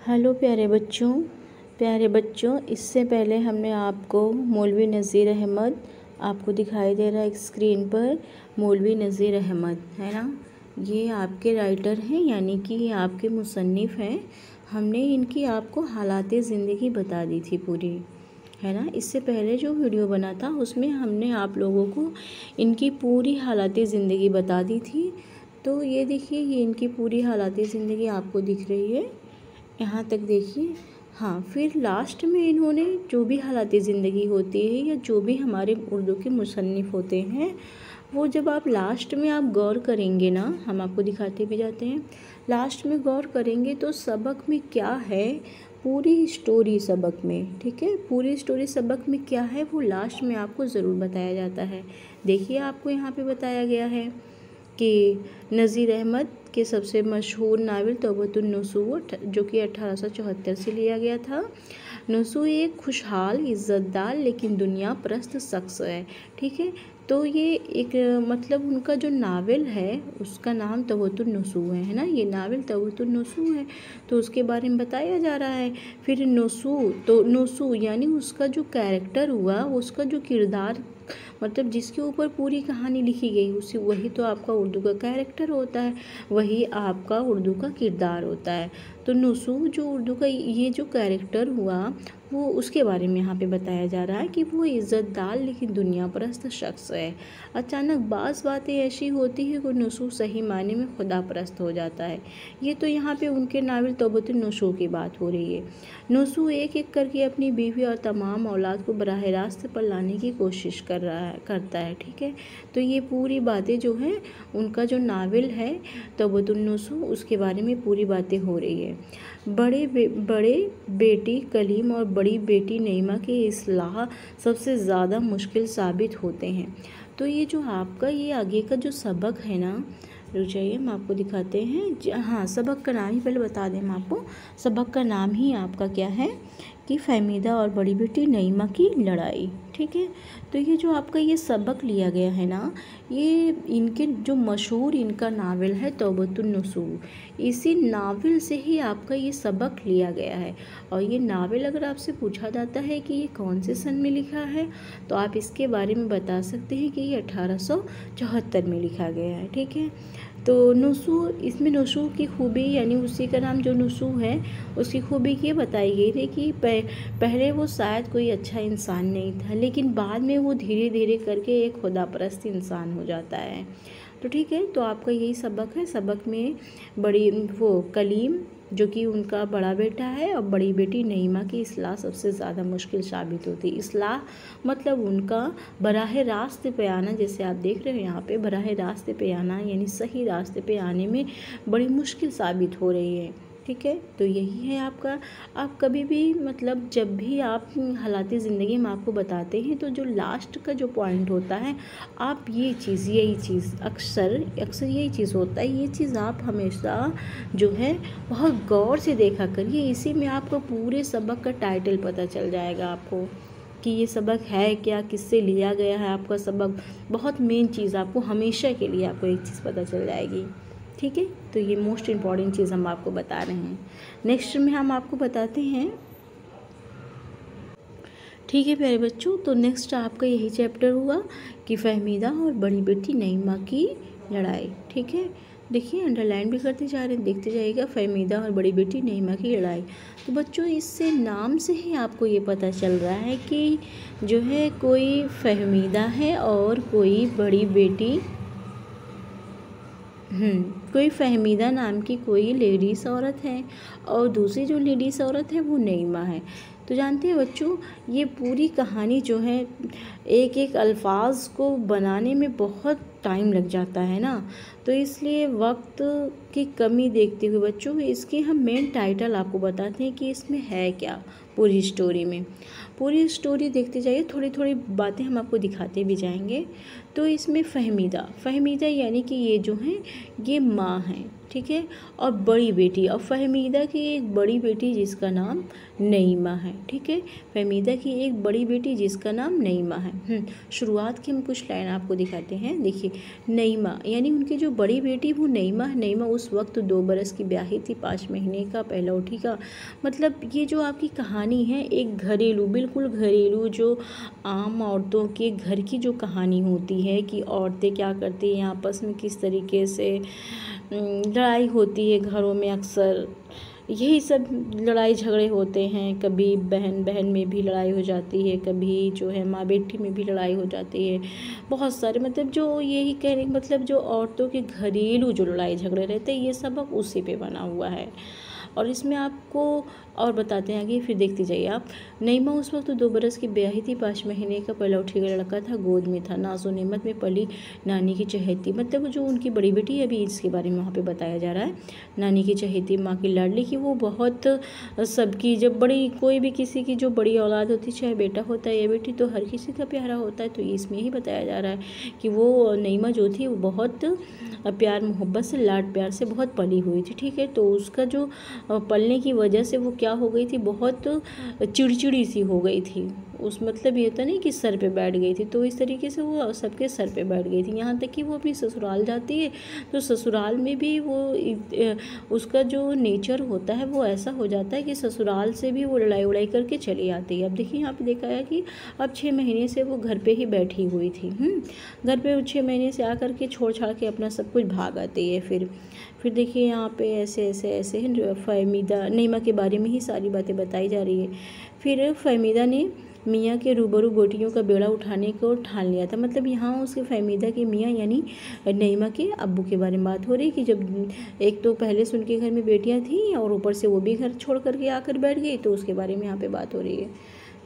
Hello प्यारे बच्चों, इससे पहले हमने आपको मौलवी नज़ीर अहमद, आपको दिखाई दे रहा है स्क्रीन पर मौलवी नज़ीर अहमद, है ना। ये आपके राइटर हैं, यानी कि ये आपके मुसन्निफ़ हैं। हमने इनकी आपको हालात ज़िंदगी बता दी थी पूरी, है ना। इससे पहले जो वीडियो बना था उसमें हमने आप लोगों को इनकी पूरी हालात ज़िंदगी बता दी थी। तो ये देखिए, ये इनकी पूरी हालात ज़िंदगी आपको दिख रही है, यहाँ तक देखिए। हाँ, फिर लास्ट में इन्होंने जो भी हालात ज़िंदगी होती है या जो भी हमारे उर्दू के मुसन्निफ़ होते हैं, वो जब आप लास्ट में आप गौर करेंगे ना, हम आपको दिखाते भी जाते हैं, लास्ट में गौर करेंगे तो सबक में क्या है, पूरी स्टोरी सबक में, ठीक है, पूरी स्टोरी सबक में क्या है वो लास्ट में आपको ज़रूर बताया जाता है। देखिए, आपको यहाँ पे बताया गया है कि नज़ीर अहमद के सबसे मशहूर नावल तौबतुन नसूह, जो कि 1874 से लिया गया था। नसूह एक खुशहाल, इज़्ज़तदार लेकिन दुनिया परस्त शख्स है, ठीक है। तो ये एक मतलब उनका जो नावल है उसका नाम तौबतुन नसूह है ना, ये नावल तौबतुन नसूह है, तो उसके बारे में बताया जा रहा है। फिर नसूह, तो नसूह यानी उसका जो कैरेक्टर हुआ, उसका जो किरदार, मतलब जिसके ऊपर पूरी कहानी लिखी गई, उसी वही तो आपका उर्दू का कैरेक्टर होता है, वही आपका उर्दू का किरदार होता है। तो नसूह जो उर्दू का ये जो कैरेक्टर हुआ, वो उसके बारे में यहाँ पे बताया जा रहा है कि वो इज़्ज़तदार लेकिन दुनिया परस्त शख्स है। अचानक बाज़ बातें ऐसी होती है कि नसूह सही मायने में खुदा परस्त हो जाता है। ये तो यहाँ पे उनके नावल तौबतुन नसूह की बात हो रही है। नसूह एक एक करके अपनी बीवी और तमाम औलाद को बराह रास्त पर लाने की कोशिश करता है, ठीक है। तो ये पूरी बातें जो हैं, उनका जो नावल है तौबतुन नसूह, उसके बारे में पूरी बातें हो रही है। बड़े बेटी कलीम और बड़ी बेटी नईमा की इस्लाह सबसे ज़्यादा मुश्किल साबित होते हैं। तो ये जो आपका ये आगे का जो सबक है ना, रुक जाइए हम आपको दिखाते हैं। हाँ, सबक का नाम ही पहले बता दें हम आपको, सबक का नाम ही आपका क्या है कि फ़हमीदा और बड़ी बेटी नईमा की लड़ाई, ठीक है। तो ये जो आपका ये सबक लिया गया है ना, ये इनके जो मशहूर इनका नावल है तौबतुन नसूह, इसी नावल से ही आपका ये सबक लिया गया है। और ये नावल अगर आपसे पूछा जाता है कि ये कौन से सन में लिखा है, तो आप इसके बारे में बता सकते हैं कि ये 1874 में लिखा गया है, ठीक है। तो नसूह, इसमें नसूह की खूबी, यानी उसी का नाम जो नसूह है, उसकी खूबी ये बताई गई थी कि पहले वो शायद कोई अच्छा इंसान नहीं था, लेकिन बाद में वो धीरे धीरे करके एक खुदापरस्त इंसान हो जाता है। तो ठीक है, तो आपका यही सबक है। सबक में बड़ी वो कलीम जो कि उनका बड़ा बेटा है और बड़ी बेटी नईमा की इस्लाह सबसे ज़्यादा मुश्किल साबित होती है। इस्लाह मतलब उनका बराह रास्ते पे आना, जैसे आप देख रहे हो यहाँ पे बराह रास्ते पे आना, यानी सही रास्ते पे आने में बड़ी मुश्किल साबित हो रही है, ठीक है। तो यही है आपका। आप कभी भी मतलब जब भी आप हालात ज़िंदगी में आपको बताते हैं, तो जो लास्ट का जो पॉइंट होता है, आप यही चीज़ अक्सर यही चीज़ होता है, ये चीज़ आप हमेशा जो है बहुत गौर से देखा करिए। इसी में आपको पूरे सबक का टाइटल पता चल जाएगा आपको कि ये सबक है क्या, किससे लिया गया है आपका सबक। बहुत मेन चीज़ आपको हमेशा के लिए आपको एक चीज़ पता चल जाएगी, ठीक है। तो ये मोस्ट इम्पॉर्टेंट चीज़ हम आपको बता रहे हैं। नेक्स्ट में हम आपको बताते हैं, ठीक है प्यारे बच्चों। तो नेक्स्ट आपका यही चैप्टर हुआ कि फ़हमीदा और बड़ी बेटी नईमा की लड़ाई, ठीक है। देखिए, अंडरलाइन भी करते जा रहे हैं, देखते जाइएगा, फ़हमीदा और बड़ी बेटी नईमा की लड़ाई। तो बच्चों, इससे नाम से ही आपको ये पता चल रहा है कि जो है कोई फ़हमीदा है और कोई बड़ी बेटी, कोई फ़हमीदा नाम की कोई लेडीज़ औरत है और दूसरी जो लेडीज़ औरत है वो नईमा है। तो जानते हैं बच्चों, ये पूरी कहानी जो है एक एक अल्फाज को बनाने में बहुत टाइम लग जाता है ना, तो इसलिए वक्त की कमी देखते हुए बच्चों इसकी हम मेन टाइटल आपको बताते हैं कि इसमें है क्या। पूरी स्टोरी में, पूरी स्टोरी देखते जाइए, थोड़ी थोड़ी बातें हम आपको दिखाते भी जाएंगे। तो इसमें फ़हमीदा यानी कि ये जो हैं ये माँ हैं, ठीक है। और बड़ी बेटी, और फ़हमीदा की एक बड़ी बेटी जिसका नाम नईमा है, ठीक है। फ़हमीदा की एक बड़ी बेटी जिसका नाम नईमा है। शुरुआत की हम कुछ लाइन आपको दिखाते हैं। देखिए, नईमा यानी उनकी जो बड़ी बेटी वो नईमा है। नईमा उस वक्त 2 बरस की ब्याही थी, 5 महीने का पहलौठी का। मतलब ये जो आपकी कहानी है एक घरेलू, बिल्कुल घरेलू, जो आम औरतों के घर की जो कहानी होती है कि औरतें क्या करती हैं, आपस में किस तरीके से लड़ाई होती है घरों में, अक्सर यही सब लड़ाई झगड़े होते हैं। कभी बहन बहन में भी लड़ाई हो जाती है, कभी जो है माँ बेटी में भी लड़ाई हो जाती है। बहुत सारे मतलब जो यही कहने मतलब जो औरतों के घरेलू जो लड़ाई झगड़े रहते हैं, ये सब अब उसी पे बना हुआ है। और इसमें आपको और बताते हैं आगे, फिर देखते जाइए आप। नईमा उस वक्त 2 बरस की ब्याही थी, 5 महीने का पलौठी का लड़का था, गोद में था, नाज़ो नेमत में पली नानी की चहेती। मतलब जो उनकी बड़ी बेटी है, अभी इसके बारे में वहाँ पे बताया जा रहा है। नानी की चहेती, माँ की लाडली, की वो बहुत सबकी, जब बड़ी कोई भी किसी की जो बड़ी औलाद होती, चाहे बेटा होता है या बेटी, तो हर किसी का प्यारा होता है। तो इसमें ही बताया जा रहा है कि वो नईमा जो थी वो बहुत प्यार मोहब्बत से, लाड प्यार से बहुत पली हुई थी, ठीक है। तो उसका जो पलने की वजह से वो क्या हो गई थी, बहुत चिड़चिड़ी सी हो गई थी। उस मतलब ये था नहीं कि सर पे बैठ गई थी, तो इस तरीके से वो सबके सर पे बैठ गई थी। यहाँ तक कि वो अपनी ससुराल जाती है तो ससुराल में भी वो उसका जो नेचर होता है वो ऐसा हो जाता है कि ससुराल से भी वो लड़ाई उड़ाई करके चली आती है। अब देखिए यहाँ पे देखा है कि अब 6 महीने से वो घर पे ही बैठी हुई थी। घर पे 6 महीने से आकर के छोड़ छाड़ के अपना सब कुछ भाग आती है। फिर देखिए यहाँ पे ऐसे ऐसे ऐसे फ़हमीदा, नईमा के बारे में ही सारी बातें बताई जा रही है। फिर फ़हमीदा ने मियाँ के रूबरू बेटियों का बेड़ा उठाने को ठान लिया था। मतलब यहाँ उसके फ़हमीदा के मियाँ यानी नईमा के अब्बू के बारे में बात हो रही है कि जब एक तो पहले से उनके घर में बेटियाँ थीं और ऊपर से वो भी घर छोड़ करके आकर बैठ गई, तो उसके बारे में यहाँ पे बात हो रही है।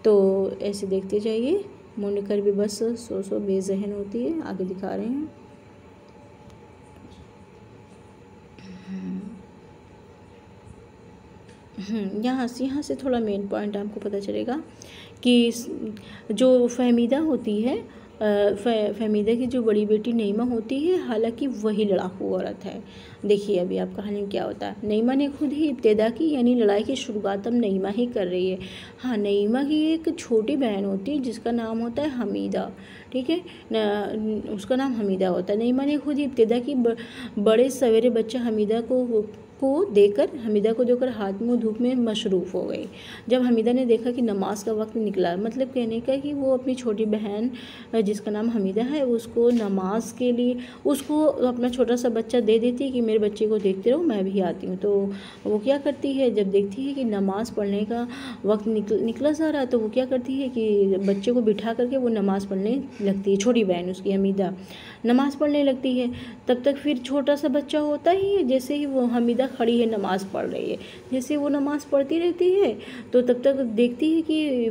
तो ऐसे देखते जाइए। मुनकर भी बस सो बेज़हन होती है, आगे दिखा रहे हैं। यहाँ से थोड़ा मेन पॉइंट आपको पता चलेगा कि जो फ़हमीदा होती है, फ़हमीदा की जो बड़ी बेटी नईमा होती है, हालांकि वही लड़ाकू औरत है। देखिए अभी आप कहानी में क्या होता है। नईमा ने खुद ही इब्तिदा की, यानी लड़ाई की शुरुआत अब नईमा ही कर रही है। हाँ, नईमा की एक छोटी बहन होती है जिसका नाम होता है हमीदा, ठीक है, उसका नाम हमीदा होता है। नईमा ने खुद ही इब्तिदा की। बड़े सवेरे बच्चा हमीदा को देकर हाथ मुँह धूप में मशरूफ़ हो गई। जब हमीदा ने देखा कि नमाज का वक्त निकला, मतलब कहने का कि वो अपनी छोटी बहन जिसका नाम हमीदा है उसको नमाज के लिए, उसको अपना छोटा सा बच्चा दे देती है कि मेरे बच्चे को देखते रहो, मैं भी आती हूँ। तो वो क्या करती है, जब देखती है कि नमाज़ पढ़ने का वक्त निकला जा रहा है, तो वो क्या करती है कि बच्चे को बिठा करके वो नमाज़ पढ़ने लगती है। छोटी बहन उसकी हमीदा नमाज़ पढ़ने लगती है। तब तक फिर छोटा सा बच्चा होता ही है, जैसे ही वो हमीदा खड़ी है नमाज़ पढ़ रही है, जैसे वो नमाज़ पढ़ती रहती है तो तब तक देखती है कि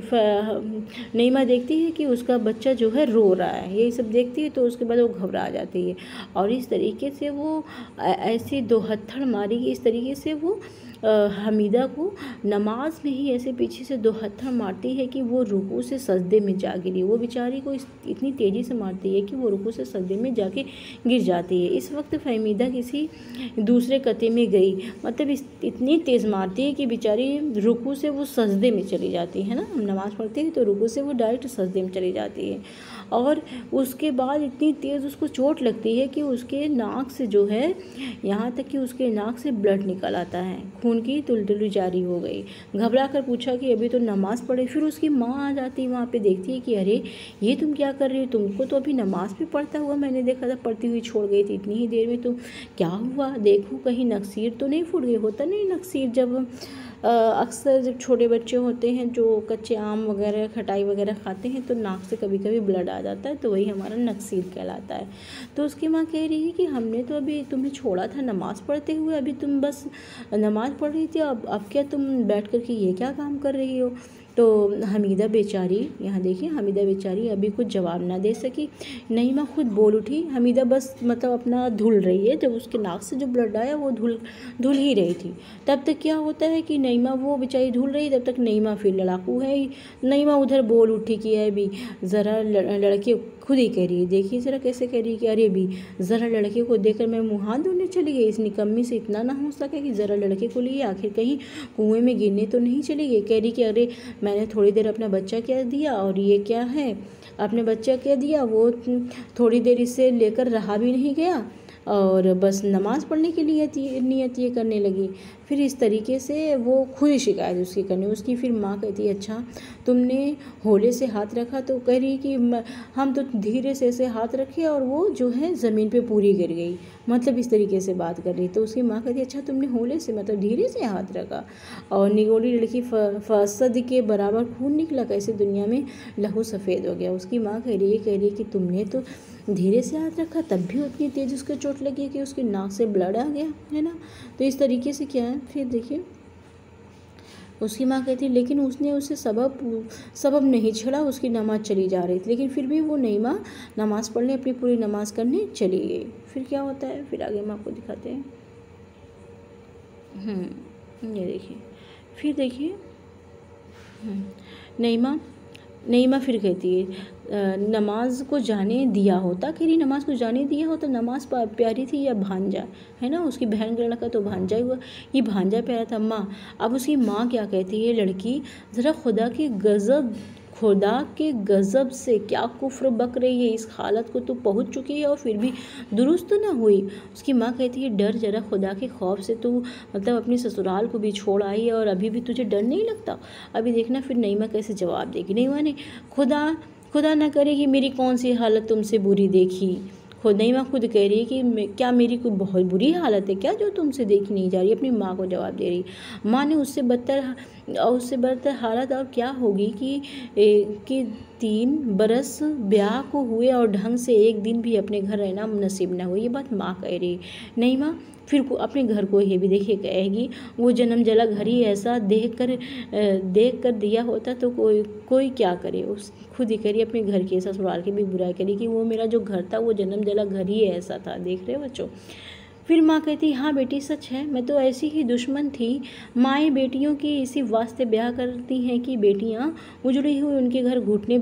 नईमा देखती है कि उसका बच्चा जो है रो रहा है। यही सब देखती है तो उसके बाद वो घबरा जाती है और इस तरीके से वो ऐसी दो हत्थड़ मारी, इस तरीके से वो हमीदा को नमाज में ही ऐसे पीछे से 2 हत्था मारती है कि वो रुकू से सजदे में जा गिरी। वो बेचारी को इतनी तेज़ी से मारती है कि वो रुकू से सजदे में जाके गिर जाती है। इस वक्त फ़हमीदा किसी दूसरे कते में गई, मतलब इतनी तेज़ मारती है कि बेचारी रुकू से वो सजदे में चली जाती है ना। हम नमाज़ पढ़ते हैं तो रुकू से वो डायरेक्ट सजदे में चली जाती है और उसके बाद इतनी तेज़ उसको चोट लगती है कि उसके नाक से जो है, यहाँ तक कि उसके नाक से ब्लड निकल आता है, खून की तुलतुली जारी हो गई। घबरा कर पूछा कि अभी तो नमाज़ पढ़े। फिर उसकी माँ आ जाती है, वहाँ पे देखती है कि अरे ये तुम क्या कर रही हो, तुमको तो अभी नमाज़ भी पढ़ता हुआ मैंने देखा था, पढ़ती हुई छोड़ गई थी इतनी ही देर में, तो क्या हुआ, देखो कहीं नक्सीर तो नहीं फूट गई। होता नहीं नक्सीर, जब अक्सर जब छोटे बच्चे होते हैं जो कच्चे आम वगैरह खटाई वगैरह खाते हैं तो नाक से कभी कभी ब्लड आ जाता है, तो वही हमारा नक्सीर कहलाता है। तो उसकी माँ कह रही है कि हमने तो अभी तुम्हें छोड़ा था नमाज़ पढ़ते हुए, अभी तुम बस नमाज़ पढ़ रही थी, अब क्या तुम बैठ कर के ये क्या काम कर रही हो। तो हमीदा बेचारी, यहाँ देखिए हमीदा बेचारी अभी कुछ जवाब ना दे सकी। नईमा खुद बोल उठी। हमीदा बस मतलब अपना धुल रही है, जब उसके नाक से जो ब्लड आया वो धुल ही रही थी। तब तक क्या होता है कि नईमा वो बेचारी धुल रही, तब तक नईमा फिर लड़ाकू है। नईमा उधर बोल उठी कि अभी ज़रा लड़के खुद ही कह रही है। देखिए ज़रा कैसे कह रही है कि अरे भी ज़रा लड़के को देखकर मैं मुँह हाथ धोने चली गई। इस निकम्मी से इतना ना हो सके कि ज़रा लड़के को लिए आखिर कहीं कुएं में गिरने तो नहीं चली गई। कह रही कि अरे मैंने थोड़ी देर अपना बच्चा क्या दिया और ये क्या है, अपने बच्चा क्या दिया, वो थोड़ी देर इससे लेकर रहा भी नहीं गया और बस नमाज़ पढ़ने के लिए नियत ये करने लगी। फिर इस तरीके से वो खुद ही शिकायत उसकी करने। उसकी फिर माँ कहती है अच्छा तुमने होले से हाथ रखा, तो कह रही कि हम तो धीरे से ऐसे हाथ रखे और वो जो है ज़मीन पे पूरी गिर गई, मतलब इस तरीके से बात कर रही। तो उसकी माँ कहती है अच्छा तुमने होले से मतलब धीरे से हाथ रखा और निगोड़ी लड़की फसद के बराबर खून निकला, कैसे दुनिया में लहू सफ़ेद हो गया। उसकी माँ कह रही है कि तुमने तो धीरे से हाथ रखा तब भी उतनी तेज़ उसको चोट लगी कि उसकी नाक से ब्लड आ गया, है ना। तो इस तरीके से क्या है, फिर देखिए उसकी माँ कहती है लेकिन उसने उसे सबब नहीं छेड़ा, उसकी नमाज़ चली जा रही थी, लेकिन फिर भी वो नईमा नमाज़ पढ़ने अपनी पूरी नमाज़ करने चली गई। फिर क्या होता है, फिर आगे हम आपको दिखाते हैं। ये देखिए, फिर देखिए नईमा फिर कहती है नमाज को जाने दिया होता, कह रही नमाज को जाने दिया होता, नमाज प्यारी थी या भांजा, है ना। उसकी बहन का लड़का तो भांजा ही हुआ, ये भांजा प्यारा था। माँ, अब उसकी माँ क्या कहती है, लड़की ज़रा खुदा के गज़ब से क्या कुफ्र बक रही है, इस हालत को तो पहुँच चुकी है और फिर भी दुरुस्त ना हुई। उसकी माँ कहती है डर जरा खुदा के खौफ से, तू मतलब अपनी ससुराल को भी छोड़ आई है और अभी भी तुझे डर नहीं लगता। अभी देखना फिर नईमा कैसे जवाब देगी। नईमा ने खुदा ना करे कि मेरी कौन सी हालत तुमसे बुरी देखी। नईमा खुद कह रही है कि क्या मेरी कोई बहुत बुरी हालत है क्या जो तुमसे देखी नहीं जा रही। अपनी माँ को जवाब दे रही। माँ ने उससे बदतर हालत और क्या होगी कि 3 बरस ब्याह को हुए और ढंग से एक दिन भी अपने घर रहना नसीब न हो। ये बात माँ कह रही। नईमा फिर अपने घर को ये भी देखिए कहेगी, वो जन्म जला घर ही ऐसा देख कर दिया होता तो कोई क्या करे। उस खुद ही करी अपने घर के ससुराल की भी बुराई करी कि वो मेरा जो घर था वो जन्म जला घर ही ऐसा था। देख रहे हो बच्चों। फिर माँ कहती हाँ बेटी सच है, मैं तो ऐसी ही दुश्मन थी। माएँ बेटियों की इसी वास्ते ब्याह करती हैं कि बेटियाँ उजड़ी हुई उनके घर घुटने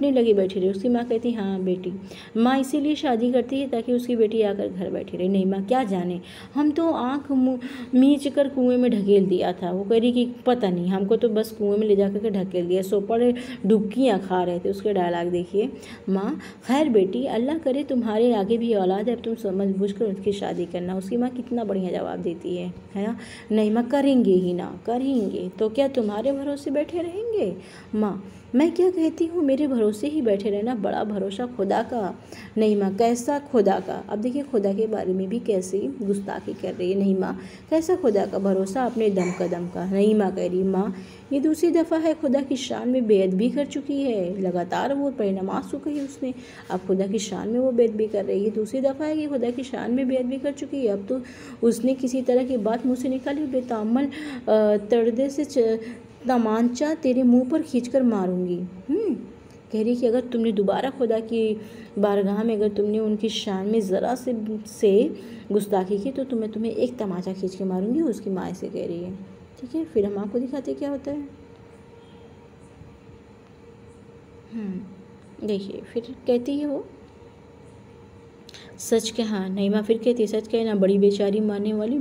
लगी बैठी रही। उसकी माँ कहती हाँ बेटी, माँ इसीलिए शादी करती है ताकि उसकी बेटी आकर घर बैठी रहे। नहीं माँ क्या जाने, हम तो आँख मीच कर कुएं में ढकेल दिया था। वो कह रही कि पता नहीं, हमको तो बस कुएं में ले जा कर ढकेल दिया, सोपड़ डुबकियाँ खा रहे थे। उसके डायलॉग देखिए। माँ खैर बेटी, अल्लाह करे तुम्हारे आगे भी औलाद है, अब तुम समझ बूझ कर उसकी शादी करना। उसकी माँ कितना बढ़िया जवाब देती है ना। नहीं माँ करेंगे ही ना, करेंगे तो क्या तुम्हारे भरोसे बैठे रहेंगे। माँ मैं क्या कहती हूँ, मेरे भरोसे ही बैठे रहना, बड़ा भरोसा खुदा का। नहीं माँ कैसा खुदा का। अब देखिए खुदा के बारे में भी कैसी गुस्ताखी कर रही है। नहीं माँ कैसा खुदा का भरोसा, अपने दम का। नहीं माँ कह रही माँ ये दूसरी दफ़ा है खुदा की शान में बेअदबी कर चुकी है। लगातार वो नमाज तो कही उसने, अब खुदा की शान में वो बेअदबी कर रही है। दूसरी दफ़ा है कि खुदा की शान में बेअदबी कर चुकी है। अब तो उसने किसी तरह की बात मुँह से निकाली, बेतामल तर्दे से तमांचा तेरे मुंह पर खींचकर मारूंगी। कह रही कि अगर तुमने दोबारा खुदा की बारगाह में अगर तुमने उनकी शान में ज़रा से गुस्ताखी की तो तुम्हें एक तमाचा खींच के मारूंगी। उसकी माँ से कह रही है। ठीक है, फिर हम आपको दिखाते क्या होता है। देखिए फिर कहती है वो सच कहा। नईमा फिर कहती सच कहना, बड़ी बेचारी मारने वाली,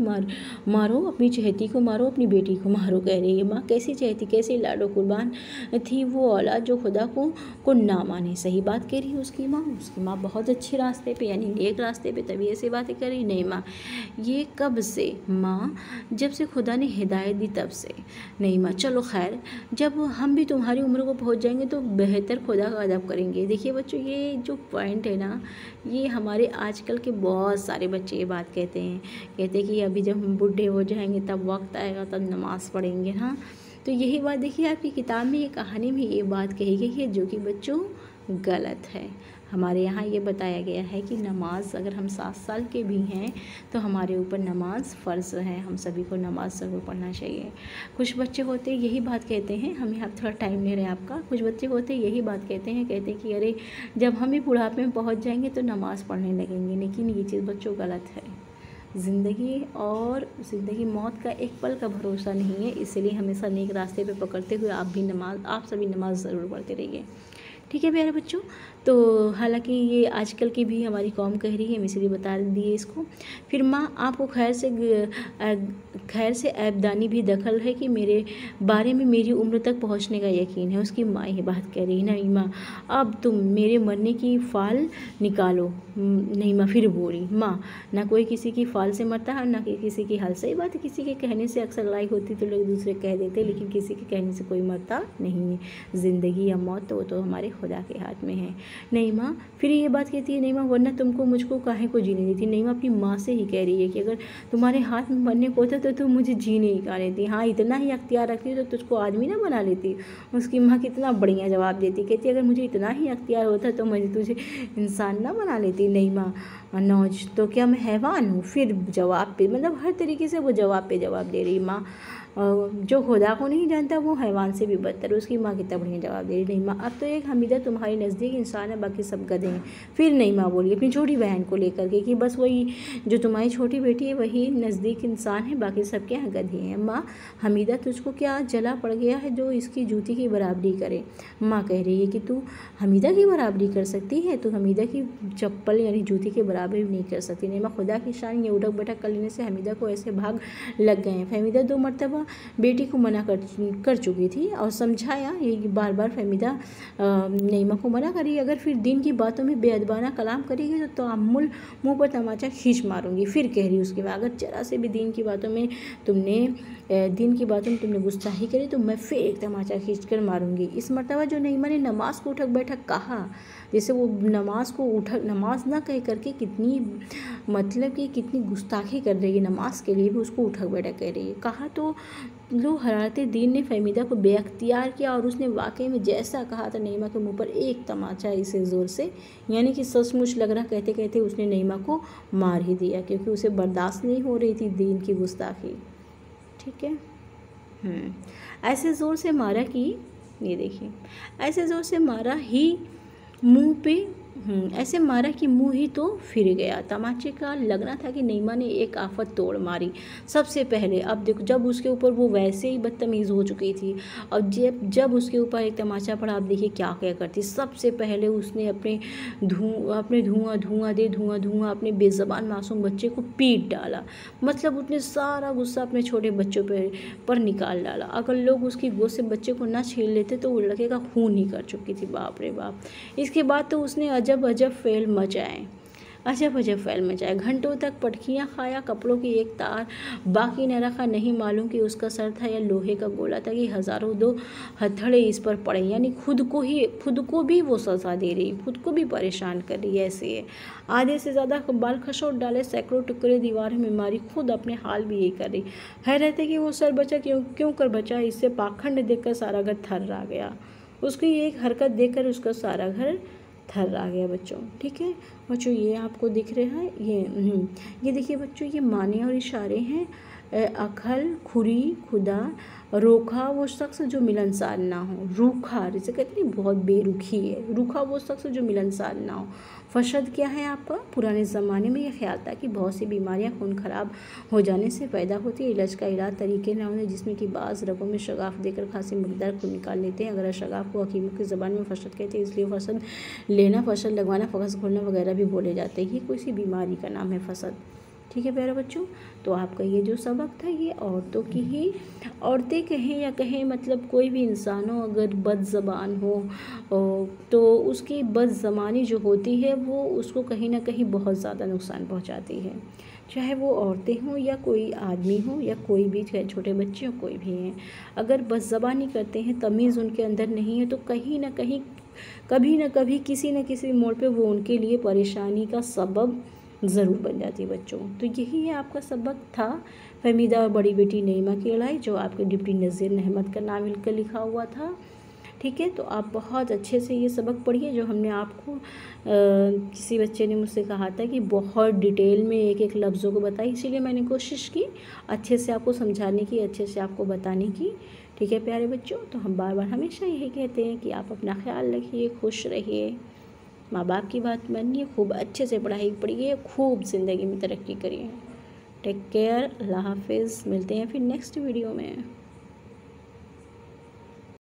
मारो अपनी चहेती को, मारो अपनी बेटी को मारो। कह रही है माँ कैसी चहेती, कैसी लाडो कुर्बान थी वो औलाद जो खुदा को ना माने। सही बात कह रही है उसकी माँ बहुत अच्छे रास्ते पे यानी नेक रास्ते पे, तभी ऐसी बातें कर रही। नहीं माँ ये कब से माँ, जब से खुदा ने हिदायत दी तब से। नहीं माँ चलो खैर, जब हम भी तुम्हारी उम्र को पहुँच जाएंगे तो बेहतर खुदा का अदब करेंगे। देखिए बच्चों ये जो पॉइंट है ना, ये हमारे आजकल के बहुत सारे बच्चे ये बात कहते हैं कि अभी जब हम बूढ़े हो जाएंगे तब वक्त आएगा तब नमाज़ पढ़ेंगे। हाँ तो यही बात देखिए आपकी किताब में, ये कहानी में ये बात कही गई है जो कि बच्चों गलत है। हमारे यहाँ ये बताया गया है कि नमाज अगर हम 7 साल के भी हैं तो हमारे ऊपर नमाज फ़र्ज़ है, हम सभी को नमाज ज़रूर पढ़ना चाहिए। कुछ बच्चे होते यही बात कहते हैं, हम यहाँ थोड़ा टाइम ले रहे हैं आपका। कुछ बच्चे होते यही बात कहते हैं कि अरे जब हम भी बुढ़ापे में पहुँच जाएंगे तो नमाज़ पढ़ने लगेंगे, लेकिन ये चीज़ बच्चों गलत है। ज़िंदगी मौत का एक पल का भरोसा नहीं है, इसलिए हमेशा नेक रास्ते पे पकड़ते हुए आप सभी नमाज ज़रूर पढ़ते रहिए। ठीक है प्यारे बच्चों। तो हालांकि ये आजकल की भी हमारी कौम कह रही है, हम इसलिए बता दिए इसको। फिर माँ आपको खैर से ऐबदानी भी दखल है कि मेरे बारे में मेरी उम्र तक पहुंचने का यकीन है। उसकी माँ ये बात कह रही है। नहीं माँ, अब तुम मेरे मरने की फाल निकालो। नहीं माँ फिर बोली, माँ ना कोई किसी की फाल से मरता है ना किसी की हाल। सही बात है, किसी के कहने से अक्सर लड़ाई होती तो लोग दूसरे कह देते, लेकिन किसी के कहने से कोई मरता नहीं है। ज़िंदगी या मौत तो हमारे खुदा के हाथ में है। नहीं माँ फिर ये बात कहती है, नहीं माँ वरना तुमको मुझको काहे को जीने देती। नहीं माँ अपनी माँ से ही कह रही है कि अगर तुम्हारे हाथ में मरने को होता तो तुम मुझे जीने ही का देती। हाँ इतना ही अख्तियार रखती तो तुझको आदमी ना बना लेती। उसकी माँ कितना बढ़िया जवाब देती, कहती अगर मुझे इतना ही अख्तियार होता तो मुझे तुझे इंसान ना बना लेती। नहीं माँ नौज तो क्या मैं हैवान हूँ। फिर जवाब पे मतलब हर तरीके से वो जवाब पे जवाब दे रही। माँ जो खुदा को नहीं जानता वो हैवान से भी बदतर। उसकी माँ कितना बढ़िया जवाब दे रही। नहीं माँ अब तो एक हमीदा तुम्हारे नज़दीक इंसान है, बाकी सब गधे हैं। फिर नहीं माँ बोली अपनी छोटी बहन को लेकर के कि बस वही जो तुम्हारी छोटी बेटी है वही नज़दीक इंसान है, बाकी सब क्या है गधे हैं। माँ हमीदा तुझको क्या जला पड़ गया है जो इसकी जूती की बराबरी करे। माँ कह रही है कि तू हमीदा की बराबरी कर सकती है, तू हमीदा की चप्पल यानी जूती की बराबरी नहीं कर सकती। नहीं माँ खुदा की शान ये उठक बैठक कर लेने से हमीदा को ऐसे भाग लग गए हैं। फहमीदा 2 मरतबा बेटी को मना कर चुकी थी और समझाया, ये बार बार फहमीदा नईमा को मना करी अगर फिर दिन की बातों में बेअदबाना कलाम करेगी तो अम्मुल मुँह पर तमाचा खींच मारूंगी। फिर कह रही उसके बाद अगर जरा से भी दिन की बातों में तुमने गुस्ताखी करी तो मैं फिर एक तमाचा खींच कर मारूंगी। इस मरतबा जो नईमा ने नमाज को उठक बैठक कहा, जैसे वो नमाज ना कह करके कितनी गुस्ताखी कर रही है, नमाज के लिए भी उसको उठक बैठक कह रही है। कहा तो लो हरारते दीन ने फहमीदा को बेअख्तियार किया और उसने वाकई में जैसा कहा था नईमा के मुंह पर एक तमाचा इसे ज़ोर से, यानी कि सचमुच लग रहा, कहते कहते उसने नईमा को मार ही दिया क्योंकि उसे बर्दाश्त नहीं हो रही थी दीन की गुस्ताखी। ठीक है। ऐसे ज़ोर से मारा कि ये देखिए, ऐसे ज़ोर से मारा ही मुंह पे ऐसे मारा कि मुंह ही तो फिर गया। तमाचे का लगना था कि नईमा ने एक आफत तोड़ मारी। सबसे पहले अब देखो, जब उसके ऊपर वो वैसे ही बदतमीज़ हो चुकी थी और जब उसके ऊपर एक तमाचा पड़ा, आप देखिए क्या क्या करती। सबसे पहले उसने अपने धुआं अपने बेज़बान मासूम बच्चे को पीट डाला। मतलब उसने सारा गुस्सा अपने छोटे बच्चों पर निकाल डाला। अगर लोग उसकी गोद से बच्चे को ना छीन लेते तो वो लड़के का खून ही कर चुकी थी। बाप रे बाप। इसके बाद तो उसने अजब फैल मचाए। घंटों तक पटखियाँ खाया, कपड़ों की एक तार बाकी न रखा। नहीं मालूम कि उसका सर था या लोहे का गोला था कि हज़ारों 2 हथड़े इस पर पड़े। यानी खुद को भी वो सजा दे रही, खुद को भी परेशान कर रही है। ऐसे है आधे से ज़्यादा बाल खसोट डाले, सैकड़ों टुकड़े दीवार में मारी, खुद अपने हाल भी यही कर रही है। रहते कि वो सर बचा क्यों कर बचा। इससे पाखंड देखकर सारा घर थर्रा गया। उसकी एक हरकत देखकर उसका सारा घर थर्रा गया बच्चों। ठीक है बच्चों, ये आपको दिख रहा है, ये देखिए बच्चों, ये माने और इशारे हैं। अखल, खुरी, खुदा, रोखा वो शख्स जो मिलनसार ना हो। रूखा जैसे कहते हैं बहुत बेरुखी है। रूखा वो शख्स जो मिलनसार ना हो। फशद क्या है आपका। पुराने ज़माने में ये ख्याल था कि बहुत सी बीमारियां खून खराब हो जाने से पैदा होती है। इलाज का इलाज तरीके ना होने जिसमें कि बाज़ रगों में शगाफ देकर खासी मकदार खून निकाल लेते हैं। अगर शगाफ को हकीमों की ज़बान में फशद कहते हैं, इसलिए फसद लेना, फशद लगवाना, फकस खोलना वगैरह भी बोले जाते हैं। ये कोई सी बीमारी का नाम है फसद। ठीक है प्यारे बच्चों, तो आपका ये जो सबक था ये औरतों की ही, औरतें कहें या कहें मतलब कोई भी इंसान हो अगर बदज़बान हो तो उसकी बदज़बानी जो होती है वो उसको कहीं ना कहीं बहुत ज़्यादा नुकसान पहुंचाती है। चाहे वो औरतें हों या कोई आदमी हो या कोई भी, चाहे छोटे बच्चे हो कोई भी हैं, अगर बदज़बानी करते हैं, तमीज़ उनके अंदर नहीं है तो कहीं ना कहीं कभी ना कभी किसी न किसी मोड़ पे वो उनके लिए परेशानी का सबब ज़रूर बन जाती है बच्चों। तो यही है आपका सबक था फहमीदा और बड़ी बेटी नईमा की लड़ाई, जो आपके डिप्टी नज़ीर अहमद का नाम मिलकर लिखा हुआ था। ठीक है, तो आप बहुत अच्छे से ये सबक पढ़िए जो हमने आपको किसी बच्चे ने मुझसे कहा था कि बहुत डिटेल में एक एक लफ्ज़ों को बताई, इसीलिए मैंने कोशिश की अच्छे से आपको समझाने की, अच्छे से आपको बताने की। ठीक है प्यारे बच्चों, तो हम बार बार हमेशा यही कहते हैं कि आप अपना ख्याल रखिए, खुश रहिए, माँ बाप की बात मानिए, खूब अच्छे से पढ़ाई पढ़िए, खूब ज़िंदगी में तरक्की करिए। टेक केयर, अल्लाह हाफिज़। मिलते हैं फिर नेक्स्ट वीडियो में।